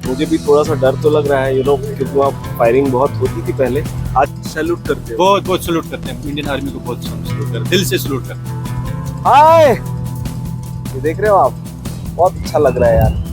मुझे भी थोड़ा सा डर तो लग रहा है क्योंकि वहाँ फायरिंग बहुत होती थी पहले। आज सैल्यूट करते हैं, बहुत बहुत सैल्यूट करते हैं इंडियन आर्मी को, बहुत सैल्यूट करते हैं, दिल से सैल्यूट करते हैं। हाय, ये देख रहे हो आप, बहुत अच्छा लग रहा है यार।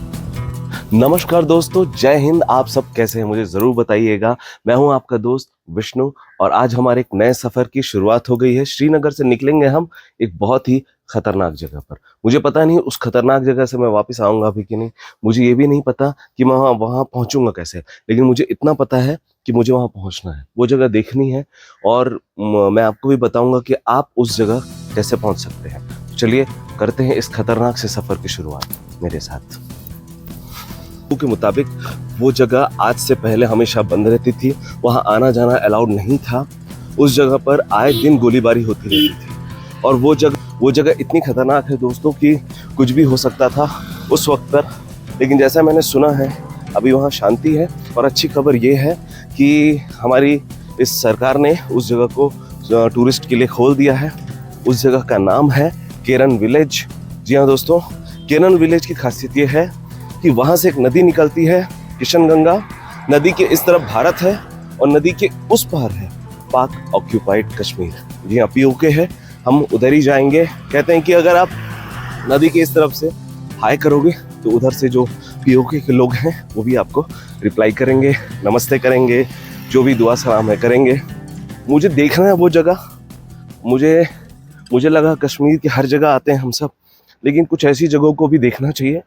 नमस्कार दोस्तों, जय हिंद। आप सब कैसे हैं मुझे जरूर बताइएगा। मैं हूं आपका दोस्त विष्णु और आज हमारे एक नए सफर की शुरुआत हो गई है। श्रीनगर से निकलेंगे हम एक बहुत ही खतरनाक जगह पर। मुझे पता नहीं उस खतरनाक जगह से मैं वापस आऊंगा भी कि नहीं। मुझे ये भी नहीं पता कि मैं वहां पहुंचूंगा कैसे, लेकिन मुझे इतना पता है कि मुझे वहां पहुंचना है, वो जगह देखनी है और मैं आपको भी बताऊंगा कि आप उस जगह कैसे पहुंच सकते हैं। चलिए करते हैं इस खतरनाक से सफर की शुरुआत मेरे साथ। के मुताबिक वो जगह आज से पहले हमेशा बंद रहती थी, वहां आना जाना अलाउड नहीं था। उस जगह पर आए दिन गोलीबारी होती रहती थी और वो जगह इतनी खतरनाक है दोस्तों कि कुछ भी हो सकता था उस वक्त पर। लेकिन जैसा मैंने सुना है अभी वहाँ शांति है और अच्छी खबर ये है कि हमारी इस सरकार ने उस जगह को टूरिस्ट के लिए खोल दिया है। उस जगह का नाम है केरन विलेज। जी हाँ दोस्तों, केरन विलेज की खासियत ये है कि वहाँ से एक नदी निकलती है, किशन गंगा। नदी के इस तरफ भारत है और नदी के उस पार है पाक ऑक्यूपाइड कश्मीर। जी हाँ, पीओके है, हम उधर ही जाएंगे। कहते हैं कि अगर आप नदी के इस तरफ से हाय करोगे तो उधर से जो पीओके के लोग हैं वो भी आपको रिप्लाई करेंगे, नमस्ते करेंगे, जो भी दुआ सलाम है करेंगे। मुझे देखना है वो जगह। मुझे लगा कश्मीर की हर जगह आते हैं हम सब, लेकिन कुछ ऐसी जगहों को भी देखना चाहिए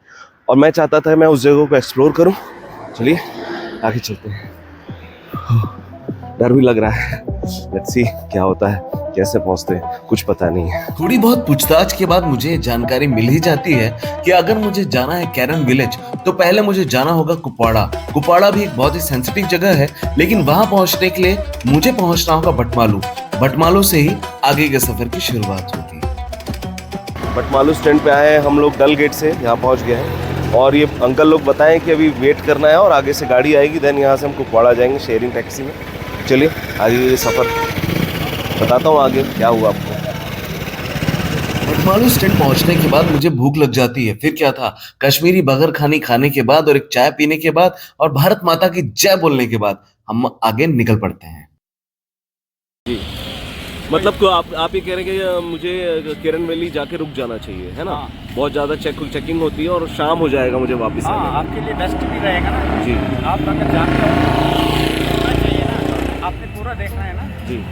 और मैं चाहता था मैं उस जगह को एक्सप्लोर करूं। चलिए आगे चलते हैं। डर भी लग रहा है, लेट्स सी क्या होता है, कैसे पहुंचते हैं, कुछ पता नहीं है। थोड़ी बहुत पूछताछ के बाद मुझे जानकारी मिल ही जाती है कि अगर मुझे जाना है केरन विलेज तो पहले मुझे जाना होगा कुपवाड़ा। कुपवाड़ा भी एक बहुत ही सेंसिटिव जगह है, लेकिन वहां पहुंचने के लिए मुझे पहुंचना होगा बटमालू। बटमालू से ही आगे के सफर की शुरुआत होगी। बटमालू स्टैंड पे आए हैं हम लोग, डल गेट से यहाँ पहुँच गए हैं और ये अंकल लोग बताएं कि अभी वेट करना है और आगे से गाड़ी आएगी, देन यहाँ से हम कुपवाड़ा जाएंगे शेयरिंग टैक्सी में। चलिए आगे ये सफ़र बताता हूँ आगे क्या हुआ आपको। बटमालू स्टैंड पहुंचने के बाद मुझे भूख लग जाती है। फिर क्या था, कश्मीरी बगर खानी खाने के बाद और एक चाय पीने के बाद और भारत माता की जय बोलने के बाद हम आगे निकल पड़ते हैं। जी, मतलब तो आप ये कह रहे हैं कि मुझे केरन वैली जाके रुक जाना चाहिए, है ना? हाँ। बहुत ज़्यादा चेकिंग होती है और शाम हो जाएगा मुझे वापस हाँ, आने में। आपके लिए बेस्ट भी रहेगा ना जी आप अगर जानते हो तो होना चाहिए ना, आपने पूरा देखना है ना। जी।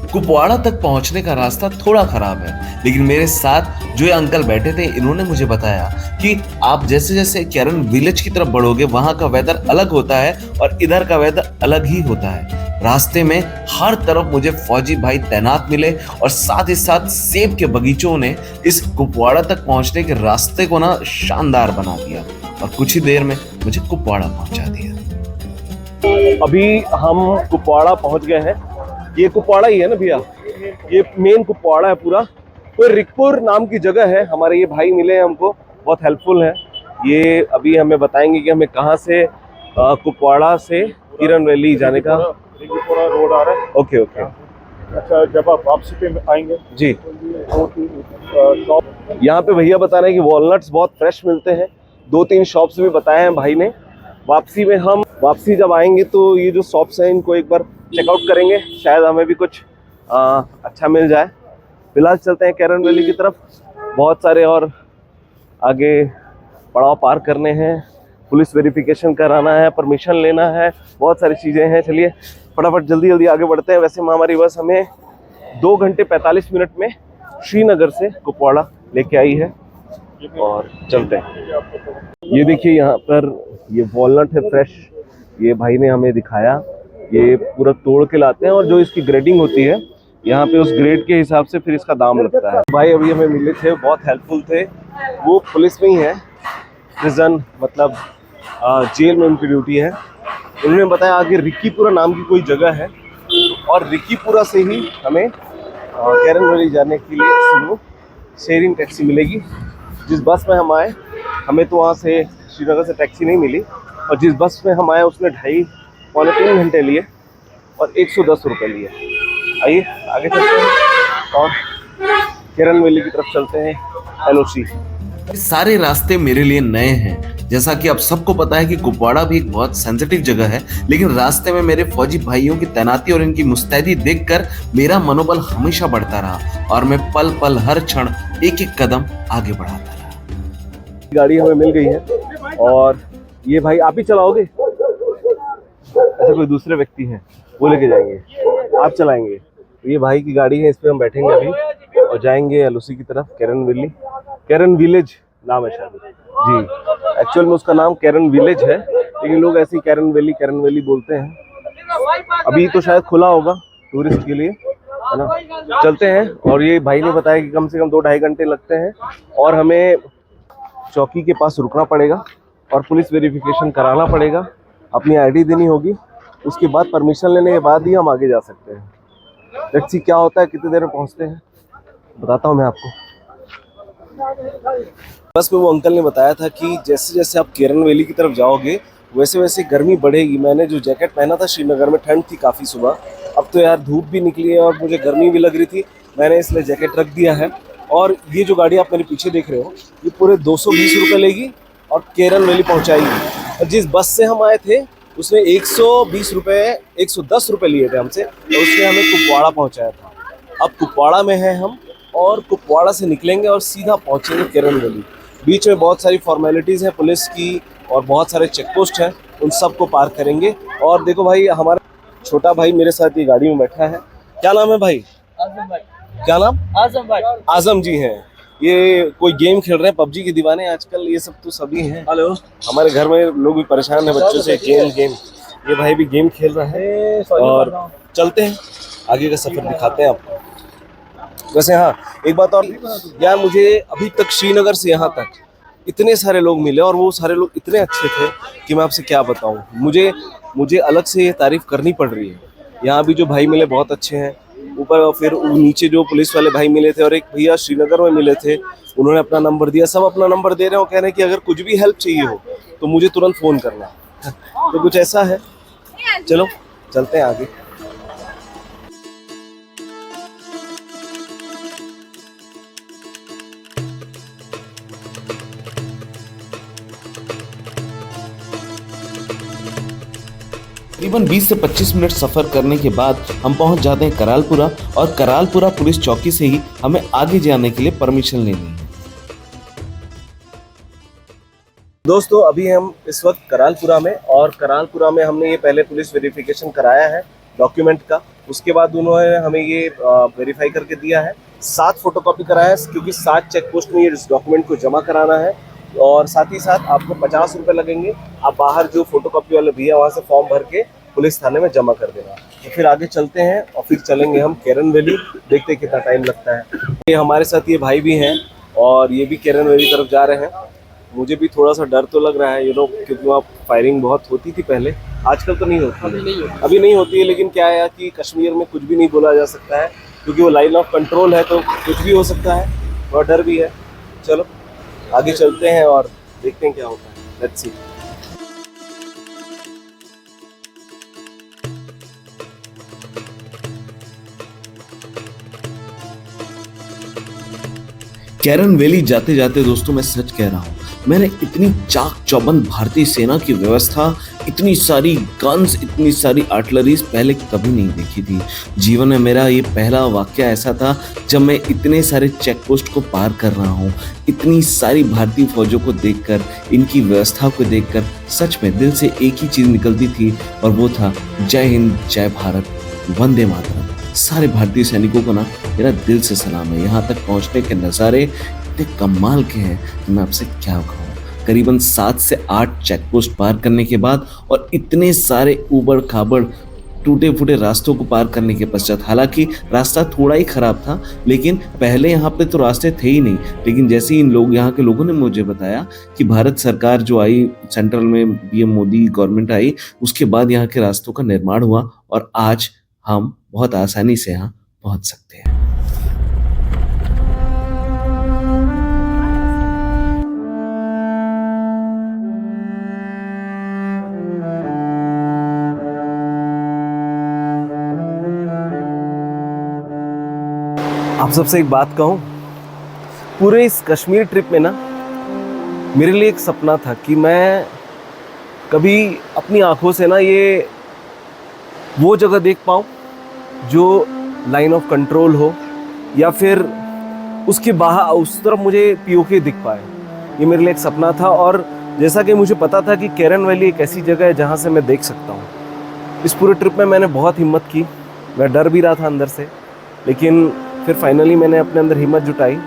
कुपवाड़ा तक पहुंचने का रास्ता थोड़ा खराब है, लेकिन मेरे साथ जो ये अंकल बैठे थे इन्होंने मुझे बताया कि आप जैसे जैसे केरन विलेज की तरफ बढ़ोगे वहां का वेदर अलग होता है और इधर का वेदर अलग ही होता है। रास्ते में हर तरफ मुझे फौजी भाई तैनात मिले और साथ ही साथ सेब के बगीचों ने इस कुपवाड़ा तक पहुंचने के रास्ते को ना शानदार बना दिया और कुछ ही देर में मुझे कुपवाड़ा पहुंचा दिया। अभी हम कुपवाड़ा पहुंच गए हैं। ये कुपवाड़ा ही है ना भैया? ये मेन कुपवाड़ा है पूरा। कोई रिकपुर नाम की जगह है। हमारे ये भाई मिले हैं हमको, बहुत हेल्पफुल है। ये अभी हमें बताएंगे कि हमें कहाँ से कुपवाड़ा से केरन वैली जाने का रोड आ रहा है। ओके। अच्छा, जब आप वापसी पे आएंगे जी, शॉप यहाँ पे भैया बता रहे हैं कि वॉलनट्स बहुत फ्रेश मिलते हैं। 2-3 शॉप्स भी बताए हैं भाई ने। वापसी जब आएंगे तो ये जो शॉप्स हैं इनको एक बार चेकआउट करेंगे, शायद हमें भी कुछ अच्छा मिल जाए। फिलहाल चलते हैं केरन वैली की तरफ। बहुत सारे और आगे पड़ाव पार करने हैं, पुलिस वेरिफिकेशन कराना है, परमिशन लेना है, बहुत सारी चीज़ें हैं। चलिए फटाफट जल्दी आगे बढ़ते हैं। वैसे हमारी बस हमें 2 घंटे 45 मिनट में श्रीनगर से कुपवाड़ा लेके आई है और चलते हैं। ये देखिए यहाँ पर ये वॉलनट है फ्रेश, ये भाई ने हमें दिखाया। ये पूरा तोड़ के लाते हैं और जो इसकी ग्रेडिंग होती है यहाँ पे उस ग्रेड के हिसाब से फिर इसका दाम लगता है। भाई अभी हमें मिले थे, बहुत हेल्पफुल थे। वो पुलिस में ही है, प्रिजन मतलब जेल में उनकी ड्यूटी है। उन्होंने बताया आगे रिक्कीपुरा नाम की कोई जगह है और रिक्कीपुरा से ही हमें केरन वैली जाने के लिए सुनो शेयरिंग टैक्सी मिलेगी। जिस बस में हम आए हमें तो वहाँ से श्रीनगर से टैक्सी नहीं मिली और जिस बस में हम आए उसने 2.5-3 घंटे लिए और 110 रुपये लिए। आइए आगे चलते हैं और केरन वैली की तरफ चलते हैं, एलओसी। सारे रास्ते मेरे लिए नए हैं। जैसा कि आप सबको पता है कि कुपवाड़ा भी एक बहुत सेंसिटिव जगह है, लेकिन रास्ते में मेरे फौजी भाइयों की तैनाती और इनकी मुस्तैदी देखकर मेरा मनोबल हमेशा बढ़ता रहा और मैं पल पल हर क्षण एक एक कदम आगे बढ़ाता रहा। गाड़ी हमें मिल गई है और ये भाई आप ही चलाओगे? ऐसा कोई दूसरे व्यक्ति हैं वो लेके जाएंगे, आप चलाएंगे? तो ये भाई की गाड़ी है, इस पे हम बैठेंगे अभी और जाएंगे एलओसी की तरफ। केरन वैली, केरन विलेज नाम है शायद जी। एक्चुअल में उसका नाम केरन विलेज है, लेकिन लोग ऐसे ही केरन वैली बोलते हैं। अभी तो शायद खुला होगा टूरिस्ट के लिए, है ना। चलते हैं। और ये भाई ने बताया कि कम से कम 2-2.5 घंटे लगते हैं और हमें चौकी के पास रुकना पड़ेगा और पुलिस वेरिफिकेशन कराना पड़ेगा, अपनी आईडी देनी होगी। उसके बाद परमिशन लेने के बाद ही हम आगे जा सकते हैं। लेट्स सी क्या होता है, कितनी देर में पहुंचते हैं बताता हूँ मैं आपको। बस में वो अंकल ने बताया था कि जैसे जैसे आप केरन वैली की तरफ जाओगे वैसे वैसे गर्मी बढ़ेगी। मैंने जो जैकेट पहना था श्रीनगर में, ठंड थी काफ़ी सुबह, अब तो यार धूप भी निकली है और मुझे गर्मी भी लग रही थी, मैंने इसलिए जैकेट रख दिया है। और ये जो गाड़ी आप मेरे पीछे देख रहे हो, ये पूरे 220 रुपये लेगी और केरन वैली पहुँचाएगी। और जिस बस से हम आए थे उसने 120 रुपये 110 रुपये लिए थे हमसे, और उसने हमें कुपवाड़ा पहुँचाया था। अब कुपवाड़ा में हैं हम और कुपवाड़ा से निकलेंगे और सीधा पहुँचेंगे केरन वैली। बीच में बहुत सारी फॉर्मेलिटीज़ हैं पुलिस की और बहुत सारे चेक पोस्ट हैं, उन सबको पार करेंगे। और देखो भाई, हमारा छोटा भाई मेरे साथ ये गाड़ी में बैठा है। क्या नाम है भाई? आजम भाई। क्या नाम? आजम भाई। आजम जी हैं। ये कोई गेम खेल रहे हैं, पबजी के दीवाने आजकल, ये सब तो सभी हैं। हेलो, हमारे घर में लोग भी परेशान हैं बच्चों से, गेम। ये भाई भी गेम खेल रहा है। और चलते हैं आगे का सफर दिखाते हैं आपको। वैसे हाँ, एक बात और यार, मुझे अभी तक श्रीनगर से यहाँ तक इतने सारे लोग मिले और वो सारे लोग इतने अच्छे थे कि मैं आपसे क्या बताऊँ। मुझे अलग से ये तारीफ करनी पड़ रही है। यहाँ भी जो भाई मिले बहुत अच्छे हैं। ऊपर फिर नीचे जो पुलिस वाले भाई मिले थे और एक भैया श्रीनगर में मिले थे, उन्होंने अपना नंबर दिया। सब अपना नंबर दे रहे हो, कह रहे हैं कि अगर कुछ भी हेल्प चाहिए हो तो मुझे तुरंत फ़ोन करना। तो कुछ ऐसा है। चलो चलते हैं आगे। तकरीबन 20 से 25 मिनट सफर करने के बाद हम पहुंच जाते हैं करालपुरा, और करालपुरा पुलिस चौकी से ही हमें आगे जाने के लिए परमिशन लेनी है। दोस्तों, अभी हम इस वक्त करालपुरा में, और करालपुरा में हमने ये पहले पुलिस वेरिफिकेशन कराया है डॉक्यूमेंट का। उसके बाद उन्होंने हमें ये वेरीफाई करके दिया है। 7 फोटोकॉपी कराया है, क्योंकि 7 चेक पोस्ट में ये डॉक्यूमेंट को जमा कराना है। और साथ ही साथ आपको 50 रुपये लगेंगे। आप बाहर जो फोटोकॉपी वाले भैया वहाँ से फॉर्म भर के पुलिस थाने में जमा कर देना। तो फिर आगे चलते हैं और फिर चलेंगे हम केरन वैली, देखते हैं कितना टाइम लगता है। ये हमारे साथ ये भाई भी हैं और ये भी केरन वैली तरफ जा रहे हैं। मुझे भी थोड़ा सा डर तो लग रहा है, क्योंकि वहाँ फायरिंग बहुत होती थी पहले, आजकल तो नहीं होती। अभी नहीं होती है, लेकिन क्या है कि कश्मीर में कुछ भी नहीं बोला जा सकता है, क्योंकि वो लाइन ऑफ कंट्रोल है, तो कुछ भी हो सकता है, थोड़ा डर भी है। चलो आगे चलते हैं और देखते हैं क्या होता है। Let's see. केरन वैली जाते जाते दोस्तों, मैं सच कह रहा हूँ, मैंने इतनी चाक चौबंद भारतीय सेना की व्यवस्था, इतनी सारी गन्स, इतनी सारी आर्टिलरीज पहले कभी नहीं देखी थी। जीवन में मेरा ये पहला वाकया ऐसा था जब मैं इतने सारे चेक पोस्ट को पार कर रहा हूँ। इतनी सारी भारतीय फौजों को देखकर, इनकी व्यवस्था को देखकर सच में दिल से एक ही चीज़ निकलती थी, और वो था जय हिंद, जय भारत, वंदे मातरम। सारे भारतीय सैनिकों को ना मेरा दिल से सलाम है। यहाँ तक पहुँचने के नज़ारे इतने कमाल के हैं कि मैं आपसे क्या कहूँ। करीबन 7 से 8 चेक पोस्ट पार करने के बाद और इतने सारे ऊबड़ खाबड़ टूटे फूटे रास्तों को पार करने के पश्चात, हालांकि रास्ता थोड़ा ही खराब था, लेकिन पहले यहाँ पे तो रास्ते थे ही नहीं। लेकिन जैसे ही यहाँ के लोगों ने मुझे बताया कि भारत सरकार जो आई, सेंट्रल में पीएम मोदी गवर्नमेंट आई, उसके बाद यहाँ के रास्तों का निर्माण हुआ और आज हम बहुत आसानी से यहाँ पहुँच सकते हैं। आप सबसे एक बात कहूँ, पूरे इस कश्मीर ट्रिप में ना मेरे लिए एक सपना था कि मैं कभी अपनी आंखों से ना ये वो जगह देख पाऊँ जो लाइन ऑफ कंट्रोल हो, या फिर उसके बाहर उस तरफ मुझे पीओके दिख पाए। ये मेरे लिए एक सपना था, और जैसा कि मुझे पता था कि केरन वैली एक ऐसी जगह है जहाँ से मैं देख सकता हूँ। इस पूरे ट्रिप में मैंने बहुत हिम्मत की, मैं डर भी रहा था अंदर से, लेकिन फिर फाइनली मैंने अपने अंदर हिम्मत जुटाई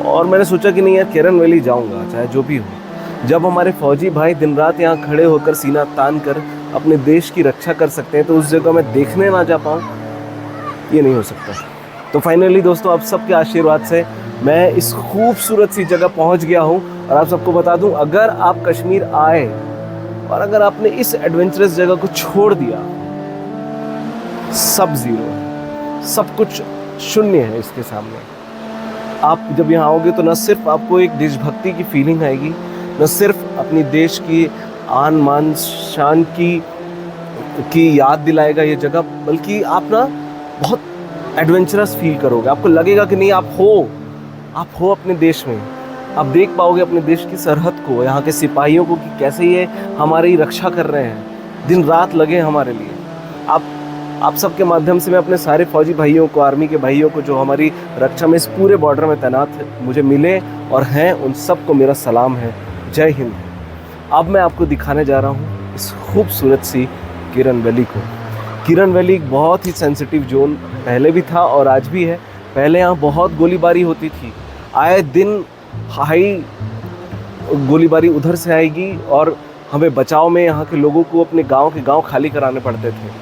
और मैंने सोचा कि नहीं यार, केरन वैली जाऊँगा चाहे जो भी हो। जब हमारे फौजी भाई दिन रात यहाँ खड़े होकर सीना तान कर अपने देश की रक्षा कर सकते हैं, तो उस जगह मैं देखने ना जा पाऊँ, ये नहीं हो सकता। तो फाइनली दोस्तों, आप सबके आशीर्वाद से मैं इस खूबसूरत सी जगह पहुंच गया हूं। और आप सबको बता दूं, अगर आप कश्मीर आए और अगर आपने इस एडवेंचरस जगह को छोड़ दिया, सब जीरो है, सब कुछ शून्य है इसके सामने। आप जब यहाँ आओगे तो न सिर्फ आपको एक देशभक्ति की फीलिंग आएगी, न सिर्फ अपनी देश की आन मान शान की याद दिलाएगा ये जगह, बल्कि आप ना बहुत एडवेंचरस फील करोगे। आपको लगेगा कि नहीं, आप हो अपने देश में। आप देख पाओगे अपने देश की सरहद को, यहाँ के सिपाहियों को कि कैसे ये हमारी रक्षा कर रहे हैं, दिन रात लगे हमारे लिए। आप सबके माध्यम से मैं अपने सारे फौजी भाइयों को, आर्मी के भाइयों को जो हमारी रक्षा में इस पूरे बॉर्डर में तैनात मुझे मिले और हैं, उन सबको मेरा सलाम है। जय हिंद। अब मैं आपको दिखाने जा रहा हूँ इस खूबसूरत सी केरन वैली को। केरन वैली एक बहुत ही सेंसिटिव जोन पहले भी था और आज भी है। पहले यहाँ बहुत गोलीबारी होती थी, आए दिन हाई गोलीबारी उधर से आएगी और हमें बचाव में यहाँ के लोगों को अपने गांव के गांव खाली कराने पड़ते थे।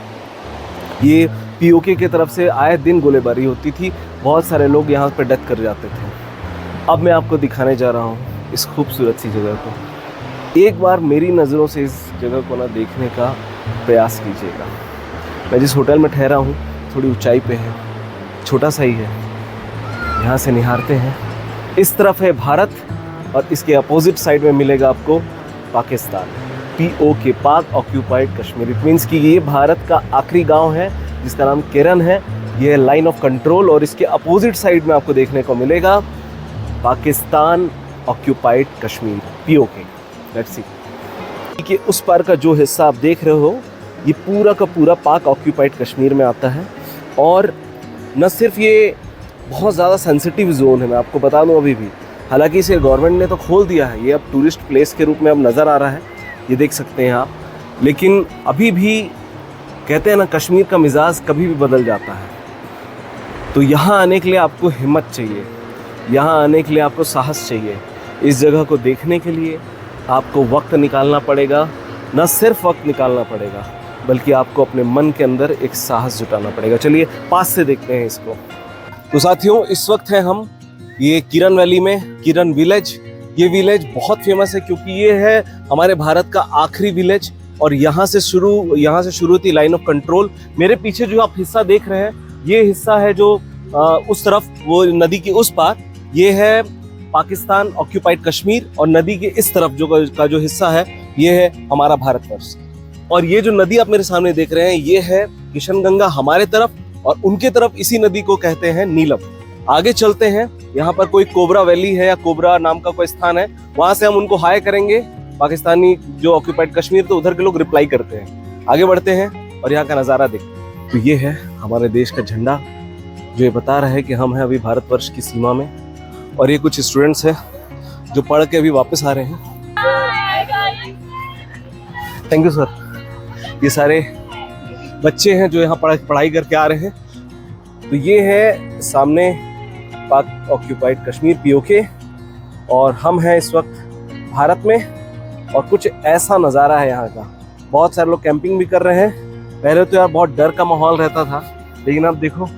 ये पीओके की तरफ से आए दिन गोलीबारी होती थी, बहुत सारे लोग यहाँ पर डेथ कर जाते थे। अब मैं आपको दिखाने जा रहा हूँ इस खूबसूरत सी जगह को। एक बार मेरी नज़रों से इस जगह को ना देखने का प्रयास कीजिएगा। मैं जिस होटल में ठहरा हूँ थोड़ी ऊंचाई पे है, छोटा सा ही है। यहाँ से निहारते हैं, इस तरफ है भारत और इसके अपोजिट साइड में मिलेगा आपको पाकिस्तान। पीओके, पाक ऑक्यूपाइड कश्मीर। इट मीन्स कि ये भारत का आखिरी गांव है जिसका नाम केरन है। ये है लाइन ऑफ कंट्रोल और इसके अपोजिट साइड में आपको देखने को मिलेगा Pakistan occupied Kashmir, PoK. Let's see कि उस पार का जो हिस्सा आप देख रहे हो, ये पूरा का पूरा पाक ऑक्यूपाइड कश्मीर में आता है। और न सिर्फ ये बहुत ज़्यादा सेंसिटिव जोन है, मैं आपको बता दूं अभी भी, हालांकि इसे गवर्नमेंट ने तो खोल दिया है, ये अब टूरिस्ट प्लेस के रूप में अब नज़र आ रहा है, ये देख सकते हैं आप। लेकिन अभी भी कहते हैं ना, कश्मीर का मिजाज कभी भी बदल जाता है। तो यहाँ आने के लिए आपको हिम्मत चाहिए, यहाँ आने के लिए आपको साहस चाहिए। इस जगह को देखने के लिए आपको वक्त निकालना पड़ेगा, न सिर्फ वक्त निकालना पड़ेगा बल्कि आपको अपने मन के अंदर एक साहस जुटाना पड़ेगा। चलिए पास से देखते हैं इसको। तो साथियों, इस वक्त है हम ये केरन वैली में, केरन विलेज। ये विलेज बहुत फेमस है क्योंकि ये है हमारे भारत का आखिरी विलेज और यहाँ से शुरू थी लाइन ऑफ कंट्रोल। मेरे पीछे जो आप हिस्सा देख रहे हैं, ये हिस्सा है जो उस तरफ, वो नदी के उस पार, ये है पाकिस्तान ऑक्यूपाइड कश्मीर, और नदी के इस तरफ जो हिस्सा है, ये है हमारा भारतवर्ष। और ये जो नदी आप मेरे सामने देख रहे हैं, ये है किशनगंगा हमारे तरफ, और उनके तरफ इसी नदी को कहते हैं नीलम। आगे चलते हैं, यहाँ पर कोई कोबरा वैली है या कोबरा नाम का कोई स्थान है, वहां से हम उनको हाय करेंगे। पाकिस्तानी जो ऑक्यूपाइड कश्मीर, तो उधर के लोग रिप्लाई करते हैं। आगे बढ़ते हैं और यहाँ का नज़ारा देखते। तो ये है हमारे देश का झंडा, जो ये बता रहा है कि हम हैं अभी भारतवर्ष की सीमा में। और ये कुछ स्टूडेंट्स हैं जो पढ़ के अभी वापस आ रहे हैं। Thank you sir. ये सारे बच्चे हैं जो यहाँ पढ़ाई करके आ रहे हैं। तो ये है सामने पाक ऑक्यूपाइड कश्मीर, पीओके, और हम हैं इस वक्त भारत में। और कुछ ऐसा नज़ारा है यहाँ का। बहुत सारे लोग कैंपिंग भी कर रहे हैं। पहले तो यार बहुत डर का माहौल रहता था, लेकिन अब देखो,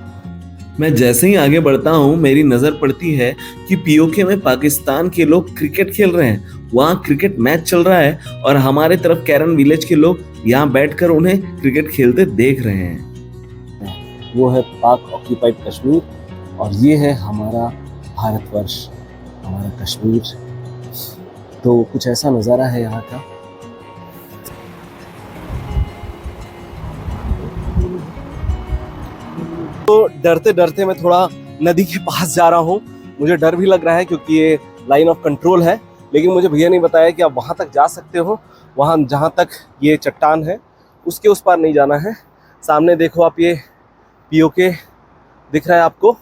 मैं जैसे ही आगे बढ़ता हूँ मेरी नजर पड़ती है कि पीओके में पाकिस्तान के लोग क्रिकेट खेल रहे हैं। वहाँ क्रिकेट मैच चल रहा है और हमारे तरफ केरन विलेज के लोग यहाँ बैठकर उन्हें क्रिकेट खेलते देख रहे हैं। वो है पाक ऑक्यूपाइड कश्मीर और ये है हमारा भारतवर्ष, हमारा कश्मीर। तो कुछ ऐसा नज़ारा है यहाँ का। तो डरते डरते मैं थोड़ा नदी के पास जा रहा हूँ मुझे डर भी लग रहा है क्योंकि ये लाइन ऑफ कंट्रोल है, लेकिन मुझे भैया ने बताया कि आप वहाँ तक जा सकते हो, वहाँ जहाँ तक ये चट्टान है उसके उस पार नहीं जाना है। सामने देखो आप, ये पीओके दिख रहा है आपको,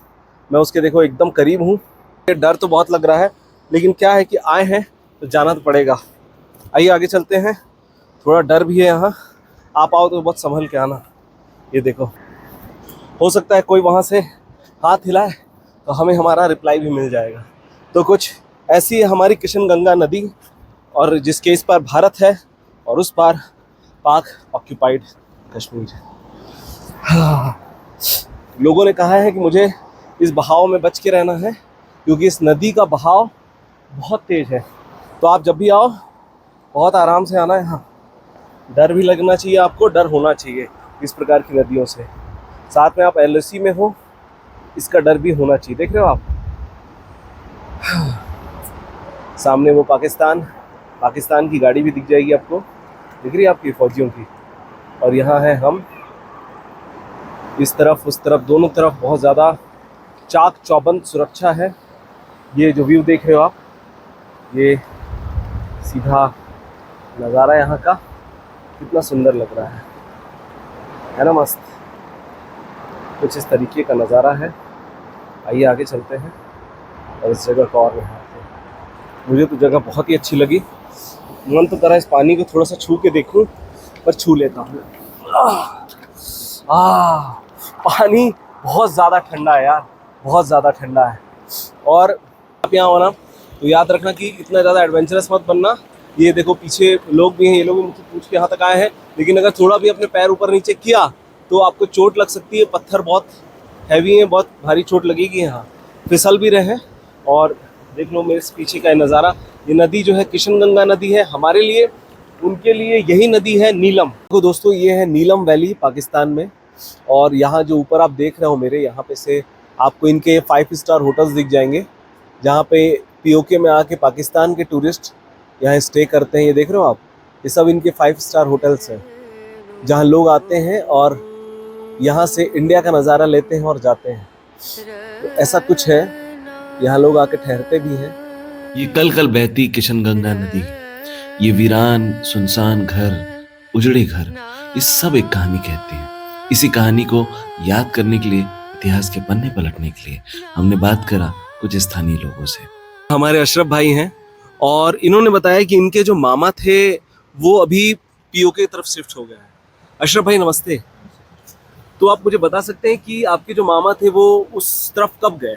मैं उसके देखो एकदम करीब हूँ। डर तो बहुत लग रहा है, लेकिन क्या है कि आए हैं तो जाना तो पड़ेगा। आइए आगे चलते हैं। थोड़ा डर भी है यहाँ, आप आओ तो बहुत संभल के आना। ये देखो, हो सकता है कोई वहाँ से हाथ हिलाए तो हमें हमारा रिप्लाई भी मिल जाएगा। तो कुछ ऐसी है हमारी किशन गंगा नदी, और जिसके इस पार भारत है और उस पार पाक ऑक्यूपाइड कश्मीर। लोगों ने कहा है कि मुझे इस बहाव में बच के रहना है क्योंकि इस नदी का बहाव बहुत तेज है। तो आप जब भी आओ बहुत आराम से आना है। यहाँ डर भी लगना चाहिए, आपको डर होना चाहिए इस प्रकार की नदियों से। साथ में आप एलओसी में हो, इसका डर भी होना चाहिए। देख रहे हो आप सामने वो पाकिस्तान की गाड़ी भी दिख जाएगी आपको, दिख रही है आपकी फौजियों की। और यहाँ है हम, इस तरफ उस तरफ दोनों तरफ बहुत ज़्यादा चाक चौबंद सुरक्षा है। ये जो व्यू देख रहे हो आप, ये सीधा नज़ारा यहाँ का कितना सुंदर लग रहा है ना, मस्त। कुछ इस तरीके का नज़ारा है। आइए आगे चलते हैं और इस जगह को और निहारते हैं। मुझे तो जगह बहुत ही अच्छी लगी। मन तो करा इस पानी को थोड़ा सा छू के देखूं, पर छू लेता हूँ। पानी बहुत ज़्यादा ठंडा है यार, बहुत ज़्यादा ठंडा है। और आप यहाँ हो ना तो याद रखना कि इतना ज़्यादा एडवेंचरस मत बनना। ये देखो पीछे लोग भी हैं, ये लोग भी मुझसे पूछ के यहाँ तक आए हैं, लेकिन अगर थोड़ा भी अपने पैर ऊपर नीचे किया तो आपको चोट लग सकती है। पत्थर बहुत हैवी हैं, बहुत भारी चोट लगेगी। यहाँ फिसल भी रहे हैं। और देख लो मेरे पीछे का नज़ारा, ये नदी जो है किशन गंगा नदी है हमारे लिए, उनके लिए यही नदी है नीलम। तो दोस्तों ये है नीलम वैली पाकिस्तान में। और यहाँ जो ऊपर आप देख रहे हो मेरे, यहाँ पे से आपको इनके 5 स्टार होटल्स दिख जाएंगे, जहाँ पे पीओके में आके पाकिस्तान के टूरिस्ट यहाँ स्टे करते हैं। ये देख रहे हो आप, ये सब इनके 5 स्टार होटल्स हैं जहाँ लोग आते हैं और यहाँ से इंडिया का नज़ारा लेते हैं और जाते हैं। तो ऐसा कुछ है, यहाँ लोग आके ठहरते भी हैं। ये कल कल बहती किशन गंगा नदी, ये वीरान सुनसान घर, उजड़े घर, ये सब एक कहानी कहते हैं। इसी कहानी को याद करने के लिए, इतिहास के पन्ने पलटने के लिए हमने बात करा कुछ स्थानीय लोगों से। हमारे अशरफ भाई हैं और इन्होंने बताया कि इनके जो मामा थे वो अभी पीओके की तरफ शिफ्ट हो गए हैं। अशरफ भाई नमस्ते। तो आप मुझे बता सकते हैं कि आपके जो मामा थे वो उस तरफ कब गए?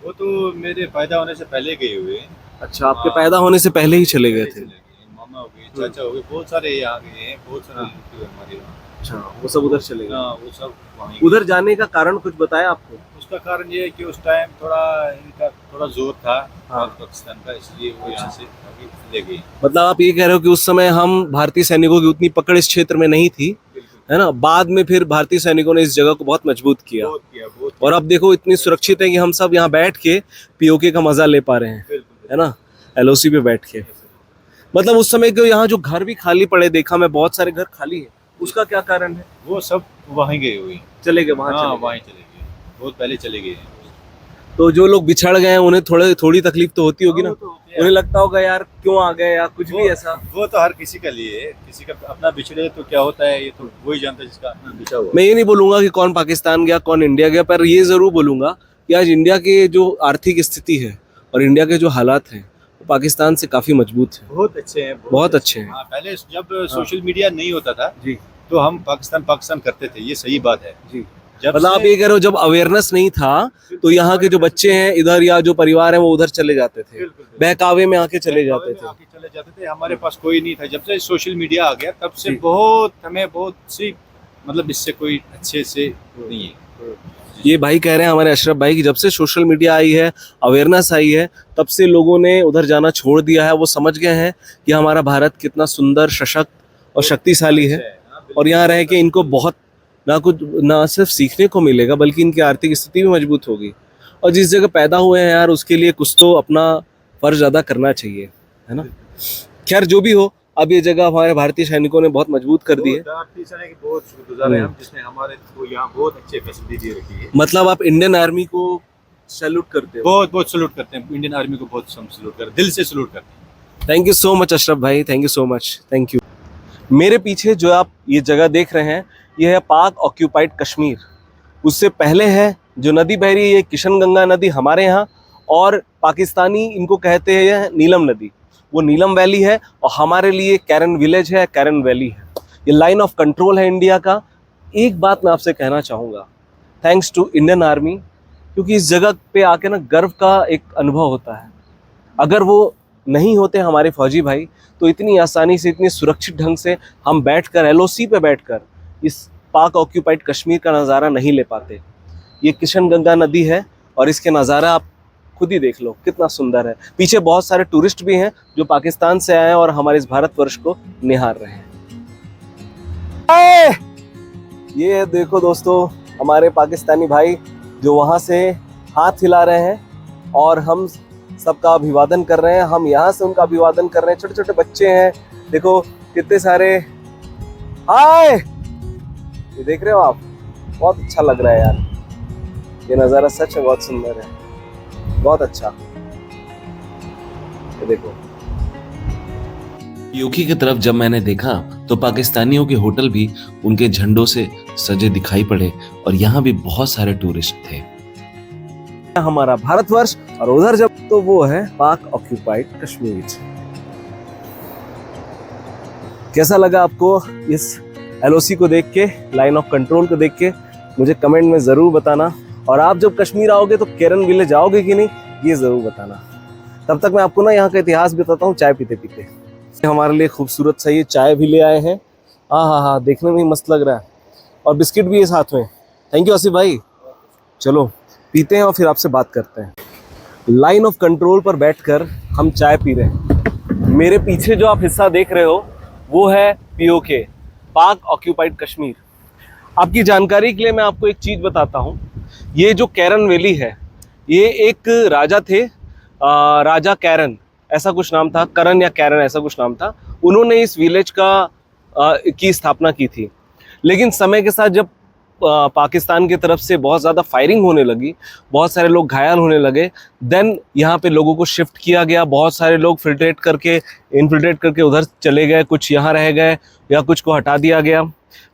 वो तो मेरे पैदा होने से पहले गए हुए। अच्छा, आपके पैदा होने से पहले ही चले गए थे। मामा हो गए, चाचा हो गए, बहुत सारे यहाँ गए हैं, बहुत सारे रिलेटिव हैं हमारे यहाँ। अच्छा, वो सब उधर चले गए। हाँ, वो सब वहीं उधर जाने का कारण कुछ बताया आपको? उसका कारण ये है कि उस टाइम इनका थोड़ा जोर था हाँ। पाकिस्तान का, इसलिए वो यहाँ से अभी ले गए। मतलब आप ये कह रहे हो कि उस समय हम भारतीय सैनिकों की उतनी पकड़ इस क्षेत्र में नहीं थी, है ना? बाद में फिर भारतीय सैनिकों ने इस जगह को बहुत मजबूत किया। और अब देखो इतनी सुरक्षित है कि हम सब यहाँ बैठ के पीओके का मजा ले पा रहे हैं, है ना, एलओसी पे बैठ के। मतलब उस समय के यहाँ जो घर भी खाली पड़े, देखा मैं बहुत सारे घर खाली है, उसका क्या कारण है? वो सब वहीं गए हुए, चले गए वहाँ? हाँ, वहीं चले गए, बहुत पहले चले गए हैं। तो जो लोग बिछड़ गए हैं उन्हें थोड़ी तकलीफ तो होती होगी ना? उन्हें लगता होगा यार क्यों आ गए या कुछ भी ऐसा। वो तो हर किसी का लिए है, किसी का अपना बिछड़े तो क्या होता है ये तो वही जानता है जिसका अपना बिछा हुआ। मैं ये नहीं बोलूंगा कि कौन पाकिस्तान गया कौन इंडिया गया, पर ये जरूर बोलूंगा कि आज इंडिया के जो आर्थिक स्थिति है और इंडिया के जो हालात हैं वो पाकिस्तान से काफी मजबूत है, बहुत अच्छे हैं, बहुत अच्छे हैं। हाँ, पहले जब सोशल मीडिया नहीं होता था जी, तो हम पाकिस्तान करते थे, ये सही बात है जी। जब मतलब आप ये कह रहे हो जब अवेयरनेस नहीं था तो यहाँ के जो बच्चे हैं इधर या जो परिवार है वो उधर चले जाते थे, बहकावे में आके चले जाते थे। हमारे पास कोई नहीं था। जब से सोशल मीडिया आ गया तब से बहुत हमें बहुत सी मतलब इससे कोई अच्छे से नहीं है। ये भाई कह रहे हैं हमारे अशरफ भाई कि जब से सोशल मीडिया आई है, अवेयरनेस आई है, तब से लोगों ने उधर जाना छोड़ दिया है। वो समझ गए हैं कि हमारा भारत कितना सुंदर, सशक्त और शक्तिशाली है और यहाँ रह के इनको बहुत ना सिर्फ सीखने को मिलेगा बल्कि इनकी आर्थिक स्थिति भी मजबूत होगी। और जिस जगह पैदा हुए हैं यार उसके लिए कुछ तो अपना फर्ज अदा करना चाहिए, है ना? खैर जो भी हो, अब ये जगह हमारे भारतीय सैनिकों ने बहुत मजबूत कर दी है। बहुत शुक्रगुजार हैं हम, जिसने हमारे को यहाँ बहुत अच्छे फैसिलिटी दे रखी है। मतलब आप इंडियन आर्मी को सैल्यूट करते हो। बहुत बहुत सल्यूट करते हैं इंडियन आर्मी को, बहुत हम सल्यूट करते हैं, दिल से सल्यूट करते हैं। Thank you so much Ashraf भाई, thank you so much, thank you. मेरे पीछे जो आप ये जगह देख रहे हैं, ये है पाक ऑक्यूपाइड कश्मीर। उससे पहले है जो नदी बह रही है, ये किशन गंगा नदी हमारे यहाँ, और पाकिस्तानी इनको कहते हैं यह नीलम नदी, वो नीलम वैली है, और हमारे लिए कैरन विलेज है, कैरन वैली है। ये लाइन ऑफ कंट्रोल है इंडिया का। एक बात मैं आपसे कहना चाहूँगा, थैंक्स टू इंडियन आर्मी, क्योंकि इस जगह पे आके ना गर्व का एक अनुभव होता है। अगर वो नहीं होते हमारे फौजी भाई, तो इतनी आसानी से, इतनी सुरक्षित ढंग से हम बैठकर LOC पे बैठकर इस पाक ऑक्यूपाइड कश्मीर का नज़ारा नहीं ले पाते। ये किशन गंगा नदी है, और इसके नज़ारा आप खुद ही देख लो कितना सुंदर है। पीछे बहुत सारे टूरिस्ट भी हैं जो पाकिस्तान से आए हैं और हमारे इस भारतवर्ष को निहार रहे हैं। ये देखो दोस्तों, हमारे पाकिस्तानी भाई जो वहाँ से हाथ हिला रहे हैं और हम सबका अभिवादन कर रहे हैं। हम यहाँ से उनका अभिवादन कर रहे हैं। छोटे छोटे बच्चे हैं, देखो कितने सारे। हाय, ये देख रहे हो आप, बहुत अच्छा लग रहा है यार। ये नज़ारा सच में बहुत सुंदर है, बहुत अच्छा। ये देखो, पीओके की तरफ जब मैंने देखा तो पाकिस्तानियों के होटल भी उनके झंडों से सजे दिखाई पड़े, और यहाँ भी बहुत सारे टूरिस्ट थे। हमारा भारतवर्ष, और उधर जब तो वो है पाक ऑक्यूपाइड कश्मीर। कैसा लगा आपको इस LOC को देख के, लाइन ऑफ कंट्रोल को देख के? मुझे कमेंट में जरूर बताना। और आप जब कश्मीर आओगे तो कैरन विलेज आओगे कि नहीं, ये जरूर बताना। तब तक मैं आपको ना यहाँ का इतिहास बताता हूँ चाय पीते पीते। हमारे लिए खूबसूरत सा ये चाय भी ले आए हैं। हाँ, देखने में ही मस्त लग रहा है, और बिस्किट भी है साथ में। थैंक यू आसिफ भाई। चलो पीते हैं और फिर आपसे बात करते हैं। लाइन ऑफ कंट्रोल पर बैठकर हम चाय पी रहे हैं। मेरे पीछे जो आप हिस्सा देख रहे हो वो है POK, पाक ऑक्यूपाइड कश्मीर। आपकी जानकारी के लिए मैं आपको एक चीज़ बताता हूँ। ये जो कैरन वैली है, ये एक राजा थे, राजा कैरन ऐसा कुछ नाम था, करण या कैरन ऐसा कुछ नाम था। उन्होंने इस विलेज की स्थापना की थी। लेकिन समय के साथ जब पाकिस्तान की तरफ से बहुत ज़्यादा फायरिंग होने लगी, बहुत सारे लोग घायल होने लगे, देन यहाँ पे लोगों को शिफ्ट किया गया। बहुत सारे लोग इन्फिल्ट्रेट करके उधर चले गए, कुछ यहाँ रह गए या कुछ को हटा दिया गया।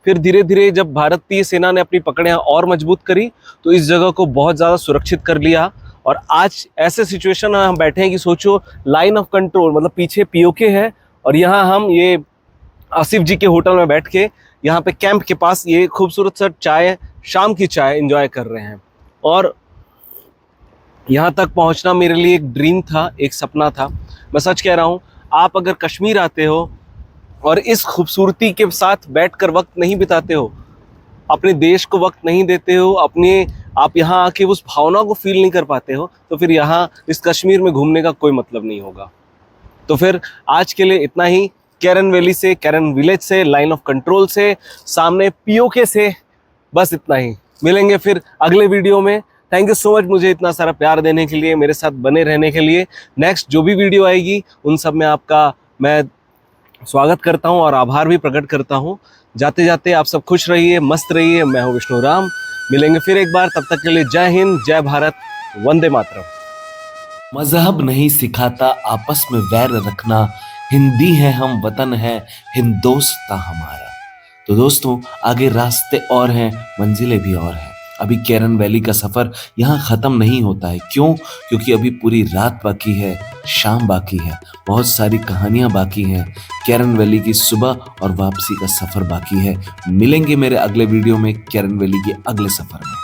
फिर धीरे धीरे जब भारतीय सेना ने अपनी पकड़ यहाँ और मजबूत करी तो इस जगह को बहुत ज़्यादा सुरक्षित कर लिया। और आज ऐसे सिचुएशन में हम बैठे हैं कि सोचो, लाइन ऑफ कंट्रोल मतलब पीछे POK है, और यहाँ हम ये आसिफ जी के होटल में बैठ के यहाँ पे कैंप के पास ये खूबसूरत सा चाय, शाम की चाय एंजॉय कर रहे हैं। और यहाँ तक पहुँचना मेरे लिए एक ड्रीम था, एक सपना था। मैं सच कह रहा हूँ, आप अगर कश्मीर आते हो और इस खूबसूरती के साथ बैठकर वक्त नहीं बिताते हो, अपने देश को वक्त नहीं देते हो, आप यहाँ आके उस भावना को फील नहीं कर पाते हो, तो फिर यहाँ इस कश्मीर में घूमने का कोई मतलब नहीं होगा। तो फिर आज के लिए इतना ही। कैरन वैली से, कैरन विलेज से, लाइन ऑफ कंट्रोल से, सामने POK से, बस इतना ही। मिलेंगे फिर अगले वीडियो में। थैंक यू सो मच मुझे इतना सारा प्यार देने के लिए, मेरे साथ बने रहने के लिए। नेक्स्ट जो भी वीडियो आएगी उन सब में आपका मैं स्वागत करता हूँ और आभार भी प्रकट करता हूँ। जाते जाते आप सब खुश रहिए, मस्त रहिए। मैं हूँ विष्णु राम। मिलेंगे फिर एक बार, तब तक के लिए जय हिंद, जय भारत, वंदे मातरम। मजहब नहीं सिखाता आपस में वैर रखना, हिंदी है हम, वतन है हिंदोस्तां हमारा। तो दोस्तों, आगे रास्ते और हैं, मंजिलें भी और हैं। अभी कैरन वैली का सफर यहाँ खत्म नहीं होता है। क्यों? क्योंकि अभी पूरी रात बाकी है, शाम बाकी है, बहुत सारी कहानियां बाकी हैं। कैरन वैली की सुबह और वापसी का सफर बाकी है। मिलेंगे मेरे अगले वीडियो में कैरन वैली के अगले सफर में।